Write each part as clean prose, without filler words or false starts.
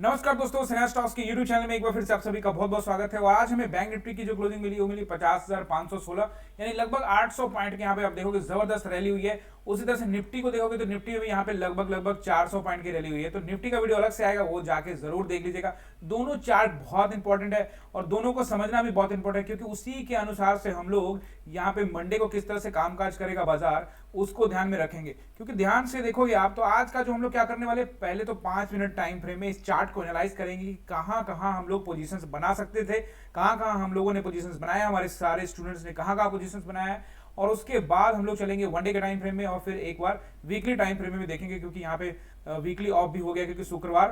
नमस्कार दोस्तों, स्नेहा स्टॉक्स के यूट्यूब चैनल में एक बार फिर से आप सभी का बहुत बहुत स्वागत है। और आज हमें बैंक निफ्टी की जो क्लोजिंग मिली वो मिली 50,516, यानी लगभग 800 पॉइंट के यहाँ पे आप देखोगे जबरदस्त रैली हुई है। उसी तरह से निफ्टी को देखोगे तो निफ्टी में भी यहाँ पे लगभग 400 पॉइंट की रैली हुई है। तो निफ्टी का वीडियो अलग से आएगा, वो जाके जरूर देख लीजिएगा। दोनों चार्ट बहुत इंपॉर्टेंट है और दोनों को समझना भी बहुत इंपॉर्टेंट है, क्योंकि उसी के अनुसार से हम लोग यहाँ पे मंडे को किस तरह से कामकाज करेगा बाजार, उसको ध्यान में रखेंगे। क्योंकि ध्यान से देखोगे आप तो आज का जो हम लोग क्या करने वाले, पहले तो 5 मिनट टाइम फ्रेम में इस चार्ट को एनालाइज करेंगे कि कहां कहां हम लोग पोजीशंस बना सकते थे, कहां कहां हम लोगों ने पोजीशंस बनाया, हमारे सारे स्टूडेंट्स ने कहां कहां पोजीशंस बनाया है। और उसके बाद हम लोग चलेंगे वनडे के टाइम फ्रेम में और फिर एक बार वीकली टाइम फ्रेम में भी देखेंगे, क्योंकि यहाँ पे वीकली ऑफ भी हो गया क्योंकि शुक्रवार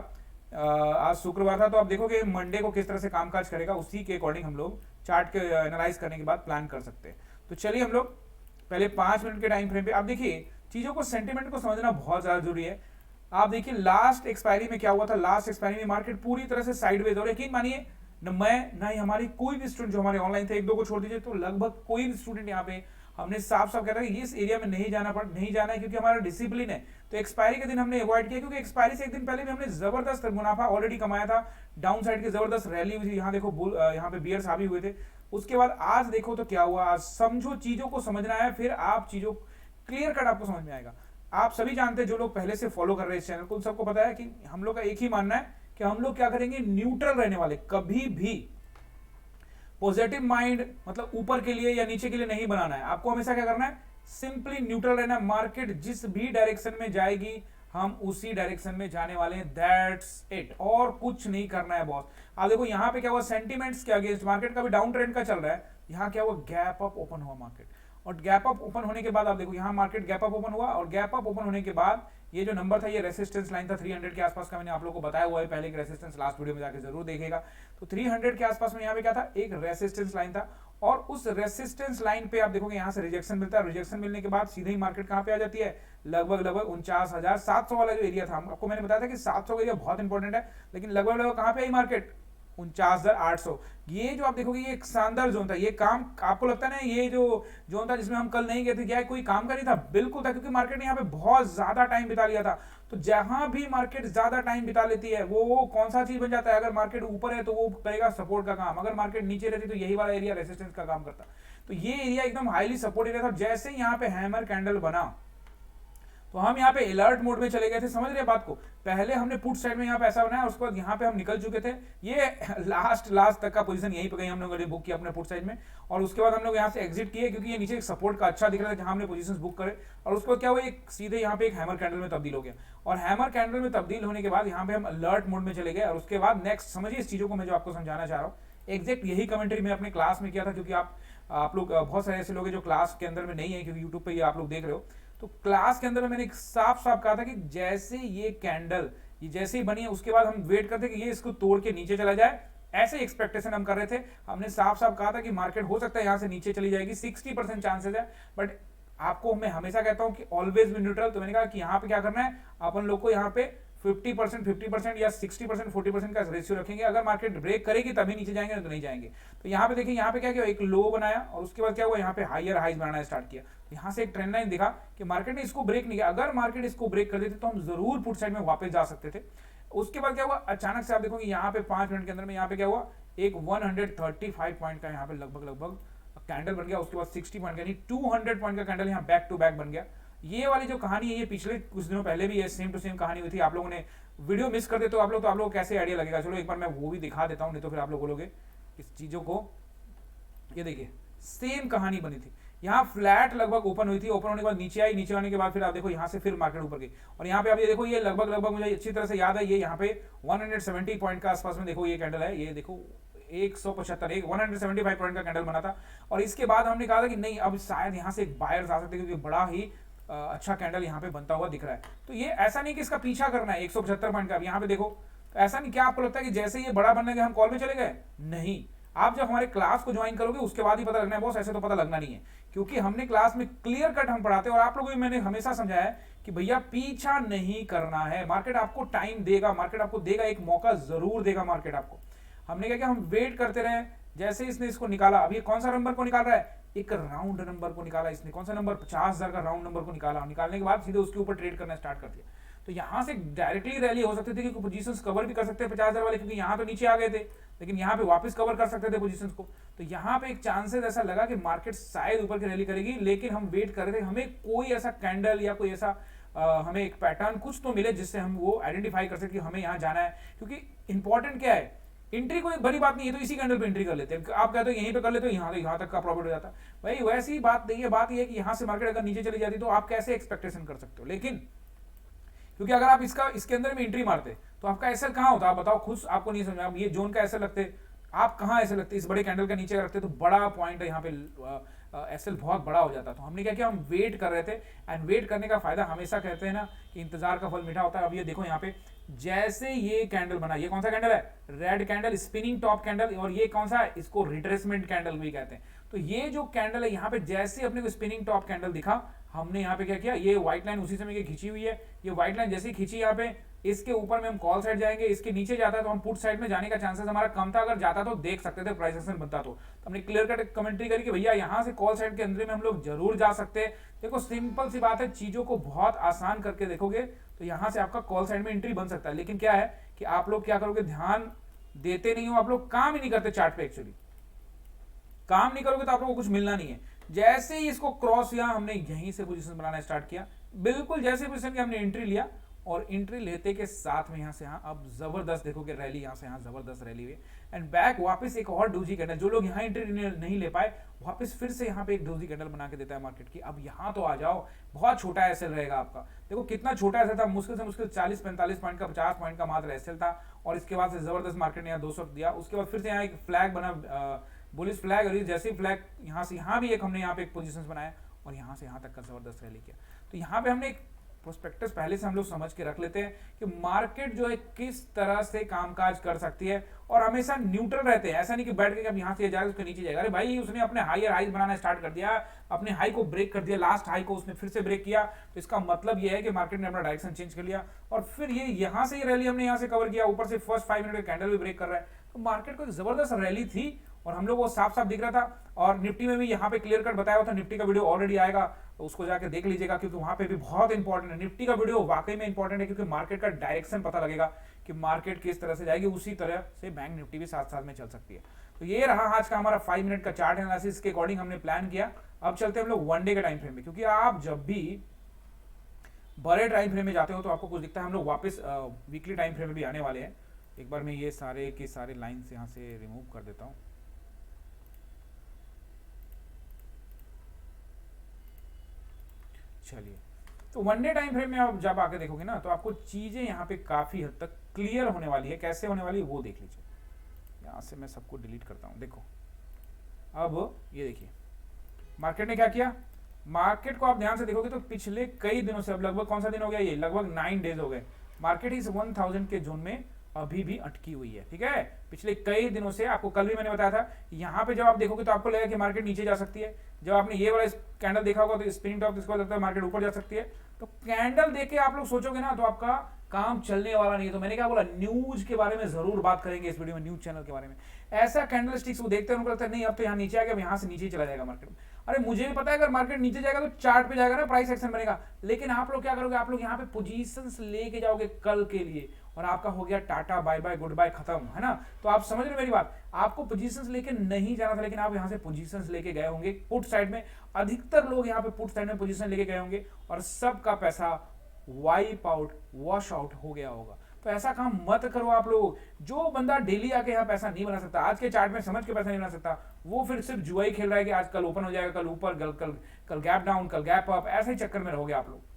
आज शुक्रवार था। तो आप देखोगे मंडे को किस तरह से कामकाज करेगा, उसी के अकॉर्डिंग हम लोग चार्ट के एनालाइज करने के बाद प्लान कर सकते हैं। तो चलिए हम लोग पहले 5 मिनट के टाइम फ्रेम पे आप देखिए, चीजों को सेंटिमेंट को समझना बहुत ज्यादा जरूरी है। आप देखिए लास्ट एक्सपायरी में क्या हुआ था, लास्ट एक्सपायरी में मार्केट पूरी तरह से साइडवेज, और यकीन मानिए न मैं ना ही हमारी कोई भी स्टूडेंट जो हमारे ऑनलाइन थे, एक दो को छोड़ दीजिए, तो लगभग कोई भी स्टूडेंट यहाँ पे हमने साफ साफ कहता है कि इस एरिया में नहीं जाना है, क्योंकि हमारा डिसिप्लिन है। तो एक्सपायरी के दिन हमने अवॉइड किया, क्योंकि एक्सपायरी से एक दिन पहले भी हमने जबरदस्त मुनाफा ऑलरेडी कमाया था। डाउन साइड की जबरदस्त रैली हुई थी, यहाँ देखो यहाँ पे बियर्स हावी हुए थे। उसके बाद आज देखो तो क्या हुआ, आज समझो, चीजों को समझना है, फिर आप चीजों क्लियर कट आपको समझ में आएगा। आप सभी जानते हैं, जो लोग पहले से फॉलो कर रहे हैं इस चैनल को, उन सबको पता है कि हम लोग का एक ही मानना है कि हम लोग क्या करेंगे, न्यूट्रल रहने वाले, कभी भी पॉजिटिव माइंड मतलब ऊपर के लिए या नीचे के लिए नहीं बनाना है। आपको हमेशा क्या करना है, सिंपली न्यूट्रल रहना है। मार्केट जिस भी डायरेक्शन में जाएगी हम उसी डायरेक्शन में जाने वाले हैं, दैट्स इट, और कुछ नहीं करना है बॉस। आप देखो यहाँ पे क्या हुआ, सेंटीमेंट्स के अगेंस्ट मार्केट का भी डाउन ट्रेंड का चल रहा है। यहाँ क्या हुआ, गैप अप ओपन हुआ मार्केट, और गैप अप ओपन होने के बाद आप देखो यहाँ मार्केट गैप अप ओपन हुआ, और गैप अप ओपन होने के बाद ये जो नंबर था, ये रेसिस्टेंस लाइन था 300 के आसपास का। मैंने आप लोगों को बताया हुआ है पहले कि रेसिस्टेंस लास्ट वीडियो में जाके जरूर देखेगा। तो 300 के आसपास में यहाँ पे क्या था, एक रेसिस्टेंस लाइन था, और उस रेसिस्टेंस लाइन पे आप देखोगे यहाँ से रिजेक्शन मिलता है। रिजेक्शन मिलने के बाद सीधे ही मार्केट कहाँ पे आ जाती है, लगभग 49,700 वाला जो एरिया था, आपको मैंने बताया था कि 700 का एरिया बहुत इंपॉर्टेंट है, लेकिन लगभग कहाँ पे आई मार्केट, 49,800। ये जो आप देखोगे ये एक शानदार जोन था। ये काम आपको लगता है ना, ये जो जोन था जिसमें हम कल नहीं गए थे, क्या कोई काम का नहीं था, बिल्कुल था, क्योंकि मार्केट ने यहाँ पे बहुत ज्यादा टाइम बिता लिया था। तो जहां भी मार्केट ज्यादा टाइम बिता लेती है वो कौन सा चीज बन जाता है, अगर मार्केट ऊपर है तो वो करेगा सपोर्ट का काम, अगर मार्केट नीचे रहती तो यही वाला एरिया रेसिस्टेंस का काम करता। तो ये एरिया एकदम हाईली सपोर्ट एरिया था। जैसे यहाँ पे हैमर कैंडल बना तो हम यहाँ पे अलर्ट मोड में चले गए थे, समझ रहे बात को। पहले हमने पुट साइड में यहाँ पे ऐसा बनाया, उसके बाद यहाँ पे हम निकल चुके थे। ये लास्ट तक का पोजीशन यहीं पे गई, हम लोगों ने बुक किया अपने पुट साइड में, और उसके बाद हम लोग यहाँ से एग्जिट किए, क्योंकि ये नीचे एक सपोर्ट का अच्छा दिख रहा था कि हमने पोजीशन बुक करे। और उसके बाद क्या हुआ, एक सीधे यहाँ पे एक हैमर कैंडल में तब्दील हो गया, और हैमर कैंडल में तब्दील होने के बाद यहाँ पे हम अलर्ट मोड में चले गए। और उसके बाद नेक्स्ट समझिए इस चीजों को मैं जो आपको समझाना चाह रहा हूँ, एग्जैक्ट यही कमेंट्री मैं अपने क्लास में किया था, क्योंकि आप लोग बहुत सारे ऐसे लोग हैं जो क्लास के अंदर में नहीं है, क्योंकि यूट्यूब पे ये आप लोग देख रहे हो। तो क्लास के अंदर में मैंने साफ साफ कहा था कि जैसे ये कैंडल ये जैसे ही बनी है, उसके बाद हम वेट करते कि ये इसको तोड़ के नीचे चला जाए, ऐसे एक्सपेक्टेशन हम कर रहे थे। हमने साफ साफ कहा था कि मार्केट हो सकता है यहाँ से नीचे चली जाएगी, 60% चांसेस है, बट आपको मैं हमेशा कहता हूं कि ऑलवेज बी न्यूट्रल। तो मैंने कहा कि यहाँ पे क्या करना है, अपन लोग को यहाँ पे 50% या 60% 40% का रेशियो रखेंगे। अगर मार्केट ब्रेक करेगी तभी नीचे जाएंगे, नहीं तो नहीं जाएंगे। तो यहाँ पे देखिए, यहाँ पे क्या किया, एक लो बनाया, और उसके बाद क्या हुआ, यहाँ पे हायर हाइज बनाना स्टार्ट किया। यहाँ से एक ट्रेंड लाइन दिखा कि मार्केट ने इसको ब्रेक नहीं किया। अगर मार्केट इसको ब्रेक कर देते तो हम जरूर पुट साइड में वापस जा सकते थे। उसके बाद क्या हुआ, अचानक से आप देखोगे यहाँ पे 5 मिनट के अंदर में यहाँ पे क्या हुआ, एक 135 पॉइंट का यहाँ पे लगभग कैंडल बन गया। उसके बाद 60 पॉइंट का, यानी 200 पॉइंट का कैंडल यहाँ बैक टू बैक बन गया। ये वाली जो कहानी है, ये पिछले कुछ दिनों पहले भी सेम टू सेम कहानी हुई थी। आप लोगों ने वीडियो मिस कर दे तो आप लोग कैसे आइडिया लगेगा। चलो एक बार मैं वो भी दिखा देता हूँ, नहीं तो फिर आप लोग बोलोगे इस चीजों को। ये देखिए सेम कहानी बनी थी, यहाँ फ्लैट लगभग ओपन हुई थी, ओपन होने के बाद नीचे आई, नीचे आने के बाद फिर आप देखो यहाँ से फिर मार्केट ऊपर गई। और यहाँ पे आप ये देखो, ये लगभग मुझे अच्छी तरह से याद है, ये यहाँ पे 170 पॉइंट का आसपास में देखो ये कैंडल है, ये देखो 175 पॉइंट का कैंडल बना था। और इसके बाद हमने कहा था कि नहीं, अब शायद यहाँ से बायर्स आ सकते हैं, क्योंकि बड़ा ही अच्छा कैंडल यहाँ पे बनता हुआ दिख रहा है। तो ये ऐसा नहीं कि इसका पीछा करना है 175 पॉइंट का। अब यहाँ पे देखो, ऐसा नहीं, क्या आपको लगता है कि जैसे ये बड़ा बनने के हम कॉल में चले गए? नहीं, आप जब हमारे क्लास को ज्वाइन करोगे उसके बाद ही पता लगना है बॉस, ऐसे तो पता लगना नहीं है, क्योंकि हमने क्लास में क्लियर कट हम पढ़ाते हैं। और आप लोगों को मैंने हमेशा समझाया है कि भैया पीछा नहीं करना है, मार्केट आपको टाइम देगा, मार्केट आपको देगा, एक मौका जरूर देगा मार्केट आपको। हमने क्या किया, हम वेट करते रहे। जैसे इसने इसको निकाला, अब ये कौन सा नंबर को निकाल रहा है, एक राउंड नंबर को निकाला इसने। कौन सा नंबर, 50,000 का राउंड नंबर को निकाला। निकालने के बाद सीधे उसके ऊपर ट्रेड करना स्टार्ट कर दिया। तो यहाँ से डायरेक्टली रैली हो सकती थी, क्योंकि पोजीशंस कवर भी कर सकते हैं 50,000 वाले, क्योंकि यहाँ तो नीचे आ गए थे, लेकिन यहाँ पे वापस कवर कर सकते थे पोजीशंस को। तो यहाँ पे एक चांसेस ऐसा लगा कि मार्केट शायद ऊपर की रैली करेगी, लेकिन हम वेट कर रहे थे हमें कोई ऐसा कैंडल या कोई ऐसा हमें एक पैटर्न कुछ तो मिले जिससे हम वो आइडेंटिफाई कर सके कि हमें यहाँ जाना है। क्योंकि इंपॉर्टेंट क्या है, एंट्री कोई बड़ी बात नहीं है, तो इसी कैंडल पे एंट्री कर लेते हैं। आप कहते हो यहीं पे कर लेते हो, यहाँ तक का प्रॉफिट हो जाता भाई, वैसी बात नहीं है। बात ये है कि यहाँ से मार्केट अगर नीचे चली जाती तो आप कैसे एक्सपेक्टेशन कर सकते हो। लेकिन क्योंकि अगर आप इसके अंदर में एंट्री मारते तो आपका एसएल कहाँ होता, आप बताओ खुद, आपको नहीं समझ, आप ये जोन का एसएल रखते, आप कहाँ ऐसे लगते, इस बड़े कैंडल का नीचे रखते तो बड़ा पॉइंट है यहाँ पे, एसएल बहुत बड़ा हो जाता। तो हमने क्या किया, हम वेट कर रहे थे। एंड वेट करने का फायदा, हमेशा कहते हैं ना कि इंतजार का फल मीठा होता है। अब ये देखो यहाँ पे जैसे ये कैंडल बना, ये कौन सा कैंडल है, red candle, spinning top candle, और ये कौन सा है, इसको रिट्रेसमेंट कैंडल भी कहते हैं। तो ये जो कैंडल है यहाँ पे जैसे अपने को स्पिनिंग टॉप कैंडल दिखा, हमने यहाँ पे क्या किया, ये व्हाइट लाइन उसी समय की खींची हुई है, ये व्हाइट लाइन जैसी खींची यहाँ पे, इसके ऊपर में हम कॉल साइड जाएंगे, इसके नीचे जाता है तो हम पुट साइड में जाने का चांसेस हमारा कम था। अगर जाता तो देख सकते थे प्राइस एक्शन बनता तो हमने क्लियर कट कमेंट्री करी कि भैया यहाँ से कॉल साइड के अंदर में हम लोग जरूर जा सकते हैं। देखो सिंपल सी बात है, चीजों को बहुत आसान करके देखोगे तो यहाँ से आपका कॉल साइड में एंट्री बन सकता है। लेकिन क्या है कि आप लोग क्या करोगे, ध्यान देते नहीं हो, आप लोग काम ही नहीं करते चार्ट पे। एक्चुअली काम नहीं करोगे तो आप लोगों को कुछ मिलना नहीं है। जैसे ही इसको क्रॉस किया, हमने यहीं से पोजीशन बनाना स्टार्ट किया, बिल्कुल जैसे पोजीशन की हमने एंट्री लिया, और एंट्री लेते के साथ में यहाँ से यहाँ अब जबरदस्त देखोगे रैली, यहाँ से यहाँ जबरदस्त रैली हुई एंड बैक वापस एक और डोजी कैंडल। जो लोग यहाँ एंट्री नहीं ले पाए, वापस फिर से यहाँ पे एक डोजी कैंडल बना के देता है मार्केट की। अब यहाँ तो आ जाओ, बहुत छोटा एसएल रहेगा आपका। देखो कितना छोटा एसएल था, मुश्किल से मुश्किल 40-45 पॉइंट का, 50 पॉइंट का मात्र एसएल था। और इसके बाद से जबरदस्त मार्केट ने यहाँ 200 दिया। उसके बाद फिर से यहाँ एक फ्लैग बना, बुलिश फ्लैग, और जैसे फ्लैग यहाँ से यहाँ भी एक हमने यहाँ पे एक पोजीशन बनाया, और यहाँ से यहाँ तक का जबरदस्त रैली किया। तो यहाँ पे हमने एक प्रोस्पेक्टस पहले से हम लोग समझ के रख लेते हैं कि मार्केट जो है किस तरह से कामकाज कर सकती है, और हमेशा न्यूट्रल रहते हैं। ऐसा नहीं कि बैठ के अब यहाँ से जाएगा उसके नीचे जाएगा, अरे भाई उसने अपने हायर हाई बनाना स्टार्ट कर दिया, अपने हाई को ब्रेक कर दिया, लास्ट हाई को उसने फिर से ब्रेक किया, तो इसका मतलब ये है कि मार्केट ने अपना डायरेक्शन चेंज कर लिया। और फिर ये यहाँ से रैली हमने यहाँ से कवर किया, ऊपर से फर्स्ट 5 मिनट का कैंडल भी ब्रेक कर रहा है। तो मार्केट को एक जबरदस्त रैली थी, और हम लोग वो साफ साफ दिख रहा था। और निफ्टी में भी यहाँ पे क्लियर कट बताया हुआ था, निफ्टी का वीडियो ऑलरेडी आएगा, तो उसको जाके देख लीजिएगा, क्योंकि वहां पे भी बहुत इंपॉर्टेंट है। निफ्टी का वीडियो वाकई में इंपॉर्टेंट है, क्योंकि मार्केट का डायरेक्शन पता लगेगा कि मार्केट किस तरह से जाएगी, उसी तरह से बैंक निफ्टी भी साथ साथ में चल सकती है। तो ये रहा आज का हमारा 5 मिनट का चार्ट एनालिसिस के अकॉर्डिंग हमने प्लान किया। अब चलते हैं हम लोग 1 डे के टाइम फ्रेम में, क्योंकि आप जब भी बड़े टाइम फ्रेम में जाते हो तो आपको कुछ दिखता है। हम लोग वापस वीकली टाइम फ्रेम में भी आने वाले हैं। एक बार मैं ये सारे के सारे लाइन्स यहाँ से रिमूव कर देता हूँ। चलिए, तो 1 डे टाइम फ्रेम में आप जब आके देखोगे ना, तो आपको चीजें यहाँ पे काफी हद तक क्लियर होने वाली है। कैसे होने वाली है वो देख लीजिए। यहाँ से मैं सबको डिलीट करता हूँ। देखो अब ये देखिए मार्केट ने क्या किया। मार्केट को आप ध्यान से देखोगे तो पिछले कई दिनों से, अब लगभग कौन सा दिन हो गया, ये लगभग 9 डेज हो गए, मार्केट इस 1000 के जोन में अभी भी अटकी हुई है। ठीक है, पिछले कई दिनों से। आपको कल भी मैंने बताया था, यहाँ पे जब आप देखोगे तो आपको लगेगा कि मार्केट नीचे जा सकती है। जब आपने ये वाला कैंडल देखा होगा तो स्पिनिंग टॉप, इसको लगता है मार्केट ऊपर जा सकती है। तो कैंडल देख के आप लोग सोचोगे ना, तो आपका काम चलने वाला नहीं है। तो मैंने क्या बोला, न्यूज के बारे में जरूर बात करेंगे इस वीडियो में, न्यूज चैनल के बारे में। ऐसा कैंडल स्टिक्स वो देखते हैं, उनको लगता है नहीं अब तो यहाँ नीचे आ गया, अब यहाँ से नीचे चला जाएगा मार्केट। अरे मुझे भी पता है अगर मार्केट नीचे जाएगा तो चार्ट पे जाएगा ना, प्राइस एक्शन बनेगा। लेकिन आप लोग क्या करोगे, आप लोग यहाँ पे पोजीशंस लेके जाओगे कल के लिए, और आपका हो गया टाटा बाय बाय गुड बाय खत्म, है ना। तो आप समझ रहे मेरी बात, आपको पोजीशंस लेके नहीं जाना था, लेकिन आप यहाँ से पोजीशंस लेके गए होंगे पुट साइड में। अधिकतर लोग यहाँ पे पुट साइड में पोजीशन लेके गए होंगे, और सबका पैसा वाइप आउट, वॉश आउट हो गया होगा। तो ऐसा काम मत करो आप लोग। जो बंदा डेली आके यहाँ पैसा नहीं बना सकता, आज के चार्ट में समझ के पैसा नहीं बना सकता, वो फिर सिर्फ जुआ ही खेल रहा है कि आज कल ओपन हो जाएगा, कल ऊपर, कल गैप डाउन, कल गैप अप, ऐसे ही चक्कर में रहोगे आप लोग।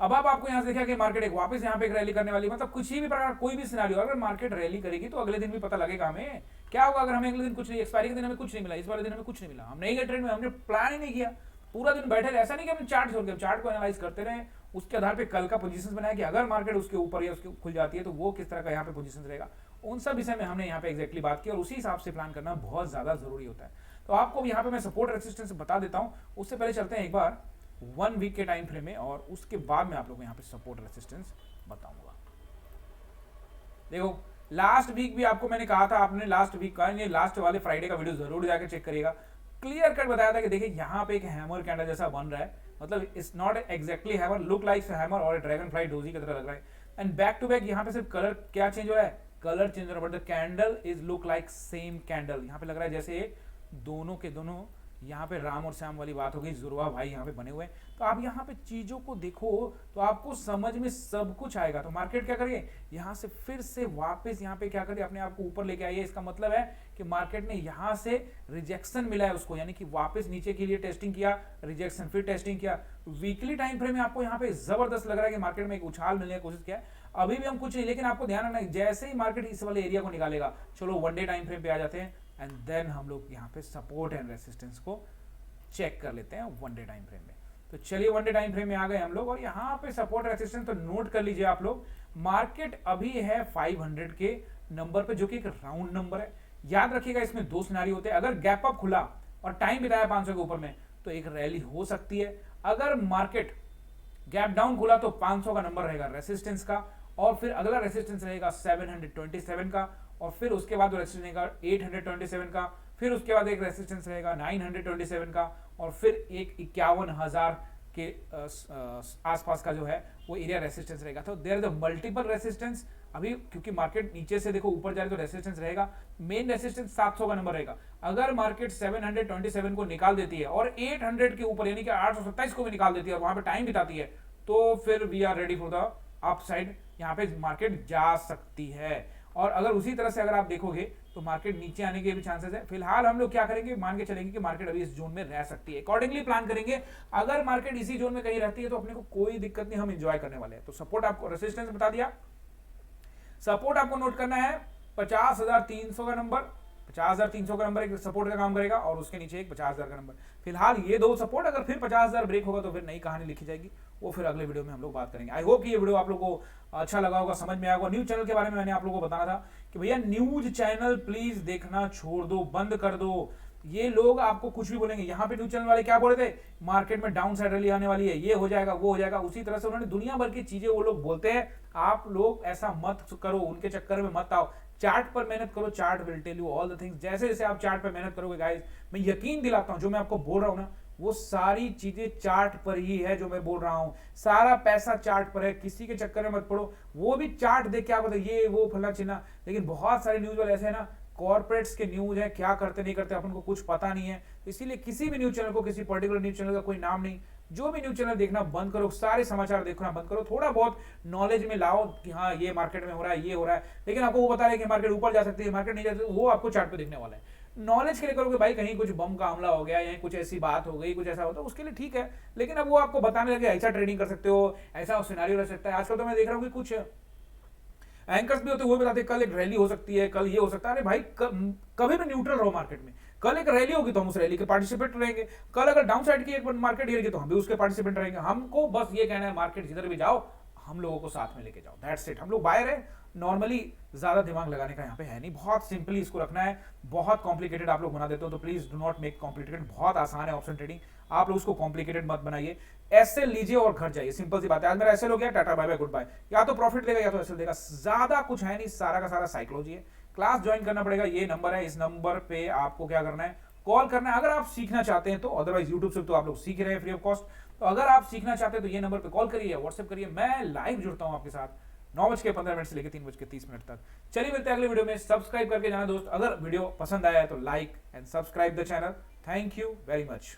अब आपको यहाँ से देखा कि मार्केट एक वापस यहाँ पे एक रैली करने वाली, मतलब कुछ ही भी प्रकार कोई भी सिनेरियो, अगर मार्केट रैली करेगी तो अगले दिन भी पता लगेगा हमें क्या होगा। अगर हमें अगले दिन कुछ नहीं, एक्सपायरी के दिन हमें कुछ नहीं मिला, इस वाले दिन हमें कुछ नहीं मिला, हम नहीं गए ट्रेड में, हमने प्लान ही नहीं किया, पूरा दिन बैठे रहे। ऐसा नहीं कि हमने चार्ट छोड़ के, चार्ट को एनालाइज करते रहे, उसके आधार पे कल का पोजीशन बनाया कि अगर मार्केट उसके ऊपर या उसके खुल जाती है तो वो किस तरह का यहाँ पे पोजीशन रहेगा। उन सब विषय में हमने यहाँ पे एग्जैक्टली बात की, और उसी हिसाब से प्लान करना बहुत ज्यादा जरूरी होता है। तो आपको यहाँ पे मैं सपोर्ट रेजिस्टेंस बता देता हूँ। उससे पहले चलते हैं एक बार 1 वीक के टाइम फ्रेम में, और उसके बाद में आप लोगों को यहाँ पे सपोर्ट रेजिस्टेंस बताऊंगा। देखो लास्ट वीक भी आपको मैंने कहा था, आपने लास्ट वीक का, ये लास्ट वाले फ्राइडे का वीडियो जरूर जाकर चेक करिएगा। क्लियर कट बताया था कि देखिए यहाँ पे एक हैमर कैंडल जैसा बन रहा है, मतलब it's not exactly hammer, look like hammer और ड्रैगन फ्लाई डोजी की तरह लग रहा है। एंड बैक टू बैक यहाँ पे सिर्फ कलर क्या चेंज हो रहा है, कलर चेंज हो रहा है, but the candle is look like same candle. यहाँ पे लग रहा है जैसे दोनों के दोनों यहाँ पे राम और श्याम वाली बात हो गई, जुड़वा भाई यहाँ पे बने हुए हैं। तो आप यहाँ पे चीजों को देखो तो आपको समझ में सब कुछ आएगा। तो मार्केट क्या करिए, यहाँ से फिर से वापस यहाँ पे क्या करिए, अपने आप को ऊपर लेके आइए। इसका मतलब है कि मार्केट ने यहाँ से रिजेक्शन मिला है उसको, यानी कि वापस नीचे के लिए टेस्टिंग किया, रिजेक्शन, फिर टेस्टिंग किया। वीकली टाइम फ्रेम में आपको यहाँ पे जबरदस्त लग रहा है कि मार्केट में एक उछाल मिलने की कोशिश किया है। अभी भी हम कुछ नहीं, लेकिन आपको ध्यान रखना जैसे ही मार्केट इस वाले एरिया को निकालेगा, चलो वन डे टाइम फ्रेम पे आ जाते हैं एंड देन हम लोग यहाँ पे सपोर्ट एंड रेसिस्टेंस को चेक कर लेते हैं वन डे टाइम फ्रेम में। तो चलिए वन डे टाइम फ्रेम में आ गए हम लोग, और यहाँ पे सपोर्ट रेसिस्टेंस तो नोट कर लीजिए आप लोग। मार्केट अभी है 500 के नंबर पे, जो कि एक राउंड नंबर है। याद रखिएगा इसमें दो सिनारी होते हैं, अगर गैप अप खुला और टाइम बिताया 500 के ऊपर में तो एक रैली हो सकती है। अगर मार्केट गैप डाउन खुला तो 500 का नंबर रहेगा रेसिस्टेंस का, और फिर अगला रेसिस्टेंस रहेगा 727 का, और फिर उसके बाद रेसिस्टेंस रहेगा 827 का, फिर उसके बाद एक रेसिस्टेंस रहेगा 927 का, और फिर एक 51,000 के आसपास का जो है वो एरिया रेसिस्टेंस रहेगा। तो there is a multiple resistance. अभी क्योंकि मार्केट नीचे से देखो ऊपर जा रही है तो रेसिस्टेंस रहेगा, मेन रेसिस्टेंस 700 का नंबर रहेगा। अगर मार्केट 727 को निकाल देती है और 800 के ऊपर यानी कि 827 को भी निकाल देती है और वहां पे टाइम बिताती है, तो फिर we are ready for the upside, यहाँ पे मार्केट जा सकती है। और अगर उसी तरह से अगर आप देखोगे तो मार्केट नीचे आने के भी चांसेस है। फिलहाल हम लोग क्या करेंगे, मान के चलेंगे कि मार्केट अभी इस जोन में रह सकती है, अकॉर्डिंगली प्लान करेंगे। अगर मार्केट इसी जोन में कहीं रहती है तो अपने को कोई दिक्कत नहीं, हम एंजॉय करने वाले हैं। तो सपोर्ट आपको, रेसिस्टेंस बता दिया, सपोर्ट आपको नोट करना है 50,300 का नंबर। 50,300 का नंबर एक सपोर्ट का काम करेगा, और उसके नीचे एक 50,000 का नंबर। फिलहाल ये दो सपोर्ट, अगर फिर 50,000 ब्रेक होगा तो फिर नई कहानी लिखी जाएगी, वो फिर अगले वीडियो में हम लोग बात करेंगे। आई होप कि ये वीडियो आप लोगों को अच्छा लगा होगा, समझ में आया होगा। न्यूज चैनल के बारे में मैंने आप लोगों को बताना था कि भैया न्यूज चैनल प्लीज देखना छोड़ दो, बंद कर दो। ये लोग आपको कुछ भी बोलेंगे, यहाँ पे न्यूज चैनल वाले क्या बोल रहे थे, मार्केट में डाउन साइड रैली आने वाली है, ये हो जाएगा, वो हो जाएगा। उसी तरह से उन्होंने दुनिया भर की चीजें वो लोग बोलते हैं। आप लोग ऐसा मत करो, उनके चक्कर में मत आओ, चार्ट पर मेहनत करो, chart will tell you all the things. जैसे जैसे आप चार्ट पर मेहनत करोगे गाइस, मैं यकीन दिलाता हूं जो मैं आपको बोल रहा हूं ना, वो सारी चीजें चार्ट पर ही है जो मैं बोल रहा हूं। सारा पैसा चार्ट पर है, किसी के चक्कर में मत पड़ो। वो भी चार्ट देख के आप बताइए ये वो फला चिन्ह, लेकिन बहुत सारे न्यूज वाले ऐसे है ना, कॉर्पोरेट्स के न्यूज है, क्या करते नहीं करते अपन को कुछ पता नहीं है। इसीलिए किसी भी न्यूज चैनल को, किसी पर्टिकुलर न्यूज चैनल का कोई नाम नहीं, जो भी न्यूज चैनल देखना बंद करो, सारे समाचार देखना बंद करो, थोड़ा बहुत नॉलेज में लाओ कि हाँ ये मार्केट में हो रहा है, ये हो रहा है। लेकिन आपको वो बता रहे कि मार्केट ऊपर जा सकती है, मार्केट नहीं जा सकती, वो आपको चार्ट पे देखने वाला है। नॉलेज के लिए करोगे भाई, कहीं कुछ बम का हमला हो गया या कुछ ऐसी बात हो गई, कुछ ऐसा होता है, उसके लिए ठीक है। लेकिन अब वो आपको बताने लगे ऐसा ट्रेडिंग कर सकते हो, ऐसा सिनेरियो रह सकता है। आजकल तो मैं देख रहा हूँ कि कुछ एंकर्स भी होते हुए बताते कल एक रैली हो सकती है, कल ये हो सकता है। अरे भाई कभी भी न्यूट्रल रहो मार्केट में। कल एक रैली होगी तो हम उस रैली के पार्टिसिपेट रहेंगे, कल अगर डाउन साइड की एक मार्केट गिरेगी तो हम भी उसके पार्टिसिपेंट रहेंगे। हमको बस ये कहना है, मार्केट जिधर भी जाओ हम लोगों को साथ में लेके जाओ, दैट्स इट। हम लोग बायर है, नॉर्मली ज्यादा दिमाग लगाने का यहाँ पे है नहीं, बहुत सिंपली इसको रखना है। बहुत कॉम्प्लिकेटेड आप लोग बना देते हो, तो please do not make complicated. बहुत आसान है ऑप्शन ट्रेडिंग, आप लोग उसको कॉम्प्लिकेटेड मत बनाइए। ऐसे लीजिए और घर जाइए, सिंपल सी बात है। आज मेरा ऐसे हो गया, टाटा बाय बाय गुड बाय, या तो प्रॉफिट देगा या तो ऐसे देगा, ज्यादा कुछ है नहीं, सारा का सारा साइकोलॉजी है। क्लास ज्वाइन करना पड़ेगा, ये नंबर है, इस नंबर पे आपको क्या करना है, कॉल करना है अगर आप सीखना चाहते हैं तो। अदरवाइज यूट्यूब से तो आप लोग सीख रहे हैं फ्री ऑफ कॉस्ट। तो अगर आप सीखना चाहते हैं तो ये नंबर पे कॉल करिए, व्हाट्सएप करिए, मैं लाइव जुड़ता हूं आपके साथ 9:15 से लेकर 3:30 तक। चलिए मिलते हैं अगले वीडियो में। सब्सक्राइब करके जाना दोस्त, अगर वीडियो पसंद आया है तो like and subscribe the channel. Thank you very much.